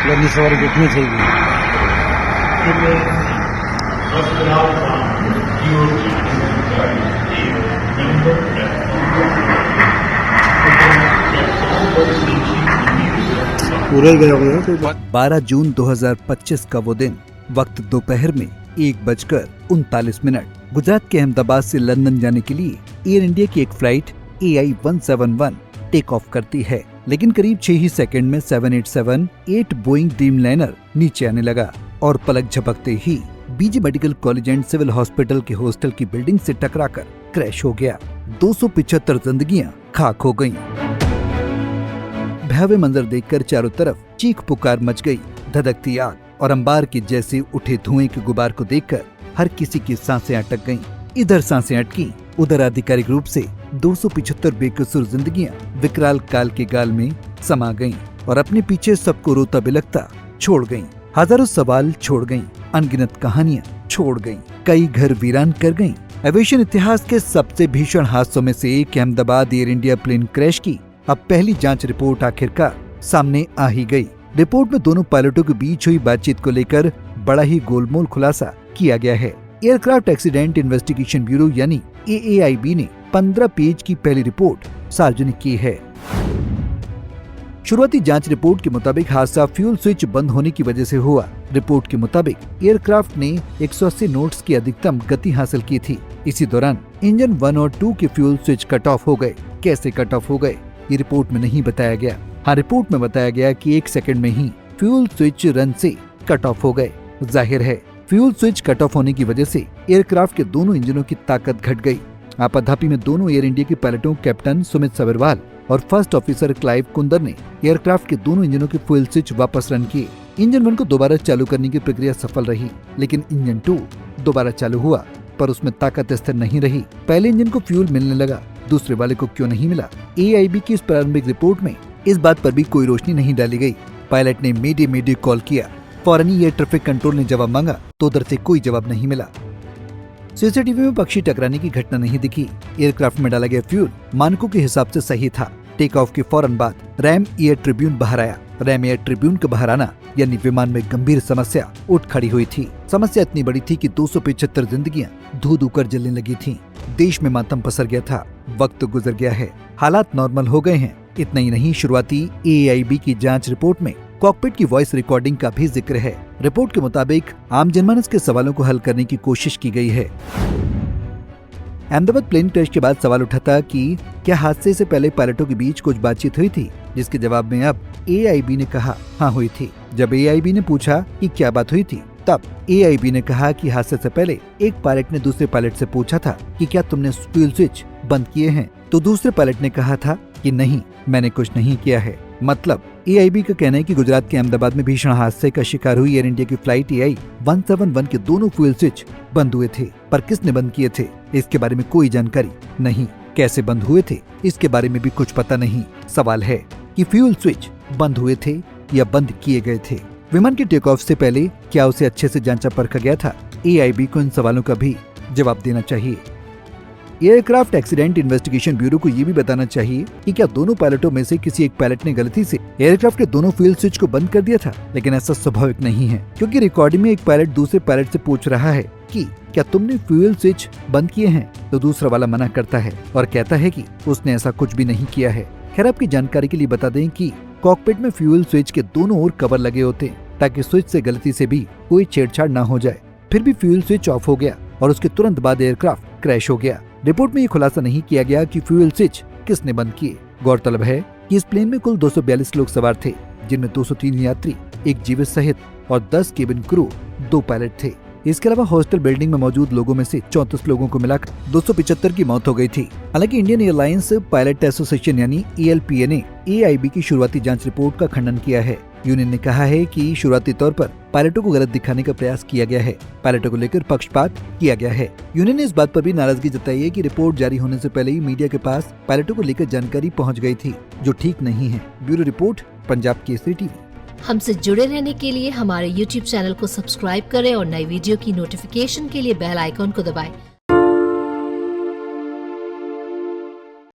ગરની સવારી કેટલી થઈ ગઈ. पूरा ही गया होगा कोई बात. 12 जून 2025 का वो दिन, वक्त दोपहर में 1:39। गुजरात के अहमदाबाद से लंदन जाने के लिए एयर इंडिया की एक फ्लाइट AI-171 टेक ऑफ करती है, लेकिन करीब 6 ही सेकंड में 787-8 बोइंग ड्रीमलाइनर नीचे आने लगा और पलक झपकते ही BJ medical college and civil hospital के हॉस्टल की बिल्डिंग से टकराकर क्रैश हो गया। 275 जिंदगियां खाक हो गईं। भयावह मंजर देखकर चारों तरफ चीख पुकार मच गई। धधकती आग और अंबार के जैसे उठे धुएं के गुबार को देखकर हर किसी की सांसें अटक गईं। इधर सांसें अटकी, उधर आधिकारिक रूप से 275 बेकसूर जिंदगियां विकराल काल के गाल में समा गईं और अपने पीछे सबको रोता बिलखता छोड़ गईं। हजारों सवाल छोड़ गईं, अनगिनत कहानियां छोड़ गईं, कई घर वीरान कर गईं। एविएशन इतिहास के सबसे भीषण हादसों में से एक Ahmedabad Air India plane crash की अब पहली जांच रिपोर्ट आखिरकार सामने आ ही गई। रिपोर्ट में दोनों पायलटों के बीच हुई बातचीत को लेकर बड़ा ही गोलमोल खुलासा किया गया है। एयरक्राफ्ट एक्सीडेंट इन्वेस्टिगेशन ब्यूरो यानी AAIB ने 15 पेज की पहली रिपोर्ट सार्वजनिक की है। शुरुआती जांच रिपोर्ट के मुताबिक हादसा फ्यूल स्विच बंद होने की वजह से हुआ। रिपोर्ट के मुताबिक एयरक्राफ्ट ने 180 नॉट्स की अधिकतम गति हासिल की थी। इसी दौरान इंजन 1 और 2 के फ्यूल स्विच कट ऑफ हो गए। कैसे कट ऑफ हो गए ये रिपोर्ट में नहीं बताया गया। हाँ, रिपोर्ट में बताया गया कि 1 सेकंड में ही फ्यूल स्विच रन से कट ऑफ हो गए। जाहिर है फ्यूल स्विच कट ऑफ होने की वजह से एयरक्राफ्ट के दोनों इंजनों की ताकत घट गई। आपाधापी में दोनों एयर इंडिया के पायलटों कैप्टन सुमित सबरवाल और फर्स्ट ऑफिसर क्लाइव कुंदर ने एयरक्राफ्ट के दोनों इंजनों के फ्यूल स्विच वापस रन किए। इंजन 1 को दोबारा चालू करने की प्रक्रिया सफल रही, लेकिन इंजन 2 दोबारा चालू हुआ पर उसमें ताकत स्थिर नहीं रही। पहले इंजन को फ्यूल मिलने लगा, दूसरे वाले को क्यों नहीं मिला? AIB की इस प्रारंभिक रिपोर्ट में इस बात पर भी कोई रोशनी नहीं डाली गई। पायलट ने मेडे कॉल किया, फौरन एयर ट्रैफिक कंट्रोल ने जवाब मांगा तो उधर से कोई जवाब नहीं मिला। सीसीटीवी में पक्षी टकराने की घटना नहीं दिखी। एयरक्राफ्ट में डाला गया फ्यूल मानकों के हिसाब से सही था। टेक ऑफ के फौरन बाद रैम एयर ट्रिब्यून बाहर आया। रैम एयर ट्रिब्यून के बाहर आना यानी विमान में गंभीर समस्या उठ खड़ी हुई थी। समस्या इतनी बड़ी थी कि 275 जिंदगियां धू धू कर जलने लगी थीं। देश में मातम पसर गया था। वक्त गुजर गया है, हालात नॉर्मल हो गए हैं। इतना ही नहीं, शुरुआती AAIB की जांच रिपोर्ट में कॉकपिट की वॉइस रिकॉर्डिंग का भी जिक्र है। रिपोर्ट के मुताबिक आम जनमानस के सवालों को हल करने की कोशिश की गई है। अहमदाबाद प्लेन क्रैश के बाद सवाल उठा था कि क्या हादसे से पहले पायलटों के बीच कुछ बातचीत हुई थी, जिसके जवाब में अब AIB ने कहा हाँ हुई थी। जब AIB ने पूछा कि क्या बात हुई थी, तब AIB ने कहा कि हादसे से पहले एक पायलट ने दूसरे पायलट से पूछा था कि क्या तुमने फ्यूल स्विच बंद किए हैं, तो दूसरे पायलट ने कहा था कि नहीं, मैंने कुछ नहीं किया है। मतलब AIB का कहना है कि गुजरात के अहमदाबाद में भीषण हादसे का शिकार हुई एयर इंडिया की फ्लाइट AI-171 के दोनों फ्यूल स्विच बंद हुए थे, पर किसने बंद किए थे इसके बारे में कोई जानकारी नहीं। कैसे बंद हुए थे इसके बारे में भी कुछ पता नहीं। सवाल है कि फ्यूल स्विच बंद हुए थे या बंद किए गए थे। विमान के टेक ऑफ से पहले क्या उसे अच्छे से जांचा परखा गया था? AIB को इन सवालों का भी जवाब देना चाहिए। एयरक्राफ्ट एक्सीडेंट इन्वेस्टिगेशन ब्यूरो को ये भी बताना चाहिए कि क्या दोनों पायलटों में से किसी एक पायलट ने गलती से एयरक्राफ्ट के दोनों फ्यूल स्विच को बंद कर दिया था। लेकिन ऐसा स्वाभाविक नहीं है, क्योंकि रिकॉर्डिंग में एक पायलट दूसरे पायलट से पूछ रहा है कि क्या तुमने फ्यूल स्विच बंद किए हैं, तो दूसरा वाला मना करता है और कहता है कि उसने ऐसा कुछ भी नहीं किया है। खैर, आपकी जानकारी के लिए बता दें कि कॉकपिट में फ्यूल स्विच के दोनों ओर कवर लगे होते हैं ताकि स्विच से गलती से भी कोई छेड़छाड़ न हो जाए। फिर भी फ्यूल स्विच ऑफ हो गया और उसके तुरंत बाद एयरक्राफ्ट क्रैश हो गया। रिपोर्ट में ये खुलासा नहीं किया गया कि फ्यूल स्विच किसने बंद किए। गौरतलब है कि इस प्लेन में कुल 242 लोग सवार थे, जिनमें 203 यात्री, एक जीवित सहित और 10 केबिन क्रू, 2 पायलट थे। इसके अलावा हॉस्टल बिल्डिंग में मौजूद लोगों में से 34 लोगों को मिलाकर 275 की मौत हो गई थी। हालांकि इंडियन एयरलाइंस पायलट एसोसिएशन यानी ALPA ने AIB की शुरुआती जांच रिपोर्ट का खंडन किया है। यूनियन ने कहा है कि शुरुआती तौर पर पायलटों को गलत दिखाने का प्रयास किया गया है। पायलटों को लेकर पक्षपात किया गया है। यूनियन ने इस बात पर भी नाराजगी जताई है कि रिपोर्ट जारी होने से पहले ही मीडिया के पास पायलटों को लेकर जानकारी पहुंच गई थी, जो ठीक नहीं है। Bureau report, Punjab Kesari TV. हमसे जुड़े रहने के लिए हमारे YouTube चैनल को सब्सक्राइब करें और नई वीडियो की नोटिफिकेशन के लिए बेल आइकॉन को दबाएं।